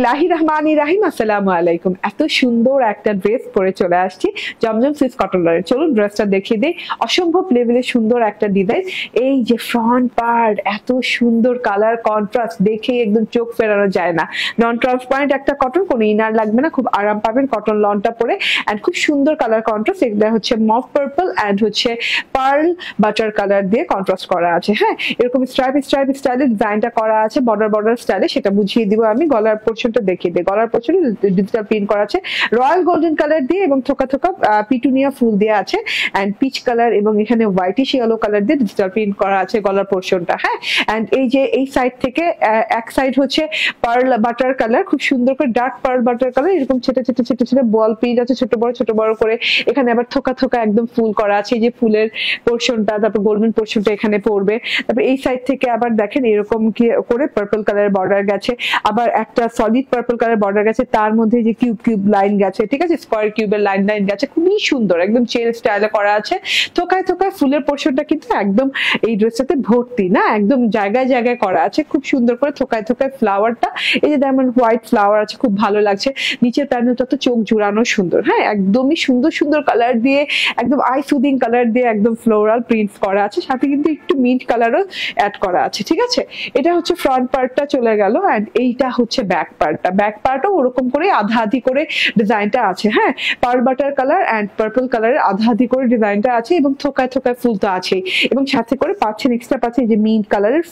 বিসমিল্লাহির রহমানির রহিম। আসসালামু আলাইকুম। এত সুন্দর একটা ড্রেস পরে চলে আসছি জমজম সুইস কটনের। চলুন ড্রেসটা দেখিয়ে দিই। অসম্ভব লেভেলের সুন্দর একটা ডিজাইন। এই যে ফ্রন্ট পার্ট এত সুন্দর কালার কন্ট্রাস্ট, দেখে একদম চোখ ফেরানো যায় না। নন ট্রান্সপারেন্ট একটা কটন, কোনো ইনার লাগবে না, খুব আরাম পাবেন কটন লনটা পরে। এন্ড খুব সুন্দর কালার কন্ট্রাস্ট। এগুলো হচ্ছে মফ পার্পল এন্ড হচ্ছে পার্ল বাটার কালার দিয়ে কন্ট্রাস্ট করা আছে। হ্যাঁ, এরকম স্ট্রাইপ স্টাইলে ডিজাইনটা করা আছে, বর্ডার স্টাইলে, সেটা বুঝিয়ে দিব আমি। গলার পোর্শনটা দেখিয়ে দিই। গলার পোর্শনে ডিজিটাল প্রিন্ট করা আছে রয়্যাল গোল্ডেন কালার দিয়ে এবং থোকা থোকা পিটুনিয়া ফুল দেওয়া আছে এন্ড পিচ কালার এবং এখানে হোয়াইটিশ ইয়েলো কালার দিয়ে ডিজিটাল প্রিন্ট করা আছে গলার পোর্শনটা। হ্যাঁ, এন্ড এই যে এই সাইড থেকে এক সাইড হচ্ছে পার্ল বাটার কালার, খুব সুন্দর করে ডার্ক পার্ল বাটার কালার, এরকম ছোট ছোট বল প্রিন্ট আছে, ছোট বড় করে। এখানে আবার থোকা থোকা একদম ফুল করা আছে, এই যে ফুলের পোর্শনটা, তারপর গোল্ডেন পোর্শনটা এখানে পড়বে। তারপর এই সাইড থেকে আবার দেখেন এরকম কি করে পার্পল কালারের বর্ডার গেছে, আবার একটা সলিড পার্পল কালার বর্ডার গেছে, তার মধ্যে যে কিউব লাইন গেছে, ঠিক আছে, স্কোয়ার কিউবের লাইন গেছে, খুবই সুন্দর একদম চেন স্টাইলে করা আছে। থোকায় ফুলের পোর্শনটা কিন্তু একদম এই ড্রেসটাতে ভর্তি না, একদম জায়গায় করা আছে, খুব সুন্দর করে থোকায় ফ্লাওয়ারটা, এই যে যেমন হোয়াইট ফ্লাওয়ার আছে, খুব ভালো লাগছে। নিচের প্যানেলটা তো চোখ জুড়ানো সুন্দর। হ্যাঁ, একদমই সুন্দর কালার দিয়ে, একদম আই সুদিং কালার দিয়ে একদম ফ্লোরাল প্রিন্টস করা আছে, সাথে কিন্তু একটু মিন্ট কালারও অ্যাড করা আছে। ঠিক আছে, এটা হচ্ছে ফ্রন্ট পার্টটা চলে গেল এন্ড এইটা হচ্ছে ব্যাক পার্টটা। ব্যাক পার্টও ওরকম করে আধা করে ডিজাইনটা আছে। হ্যাঁ, pearl butter colour and purple কালারের আধা করে ডিজাইনটা আছে এবং থোকায় ফুল তো আছে, এবং সাথে করে পাচ্ছেন এক্সট্রা পাচ্ছেন যে মিন্ট কালারের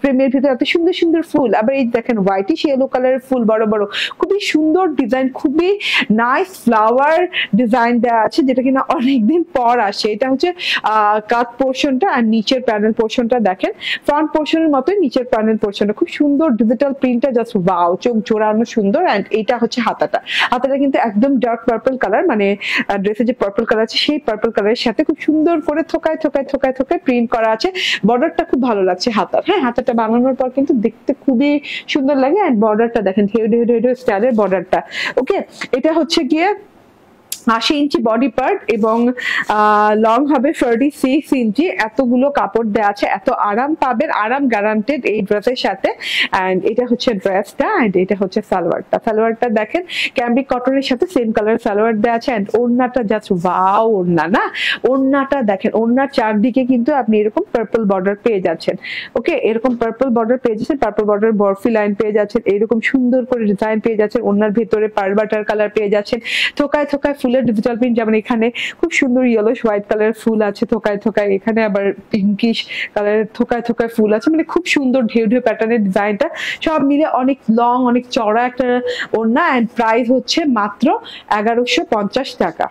ফ্রেমের ভিতরে এত সুন্দর ফুল। আবার এই দেখেন হোয়াইটিশ ইয়েলো কালারের ফুল বড়, খুবই সুন্দর ডিজাইন, খুবই নাইস ফ্লাওয়ার ডিজাইন দেওয়া আছে, যেটা কিনা অনেকদিন পর আসে। এটা হচ্ছে কাট পোর্শনটা আর নিচের প্যানেল পোর্শনটা দেখেন ফ্রন্ট পোর্শনের মতোই নিচের প্যানেল পোর্শনটা, খুব সুন্দর ডিজিটাল প্রিন্টটা, জাস্ট ওয়াও, চোখ জোড়ানো সুন্দর। এন্ড এইটা হচ্ছে হাতাটা কিন্তু একদম ডার্ক পার্পল কালার, মানে ড্রেসে যে পার্পল কালার আছে সেই পার্পল কালারের সাথে খুব সুন্দর করে থোকায় প্রিন্ট করা আছে। বর্ডারটা খুব ভালো লাগছে হাতার। হ্যাঁ, হাতাটা বানানোর পর কিন্তু দেখতে খুবই সুন্দর লাগে। এন্ড বর্ডারটা দেখেন ঢেউ স্টাইলের বর্ডারটা। ওকে, এটা হচ্ছে গিয়ে 80 ইঞ্চি বডি পার্ট এবং লং হবে 36 ইঞ্চি। এতগুলো কাপড় দেওয়া আছে, এত আরাম পাবেন, আরাম গ্যারান্টেড এই ড্রেসের সাথে। এন্ড এটা হচ্ছে ড্রেসটা এন্ড এটা হচ্ছে সালোয়ারটা দেখেন ক্যাম্ব্রিক কটনের সাথে সেম কালার সালোয়ার দেওয়া আছে। এন্ড ওড়নাটা জাস্ট ওয়াও ওড়না না, ওড়নাটা দেখেন, ওড়নার চারদিকে কিন্তু আপনি এরকম পার্পল বর্ডার পেয়ে যাচ্ছেন। ওকে, এরকম পার্পল বর্ডার পেয়ে যাচ্ছেন, পার্পল বর্ডার বরফি লাইন পেয়ে যাচ্ছেন, এরকম সুন্দর করে ডিজাইন পেয়ে যাচ্ছেন। ওড়নার ভেতরে পার্ল বাটার কালার পেয়ে যাচ্ছেন, থোকায় ফুলের ডিজিটাল প্রিন্ট, যেমন এখানে খুব সুন্দর ইয়েলোশ হোয়াইট কালারের ফুল আছে থোকায়, এখানে আবার পিঙ্কিশ কালারের থোকায় ফুল আছে, মানে খুব সুন্দর ঢেউ প্যাটার্নের ডিজাইনটা। সব মিলে অনেক লং, অনেক চড়া একটা ওড়না। এন্ড প্রাইস হচ্ছে মাত্র 1150 টাকা।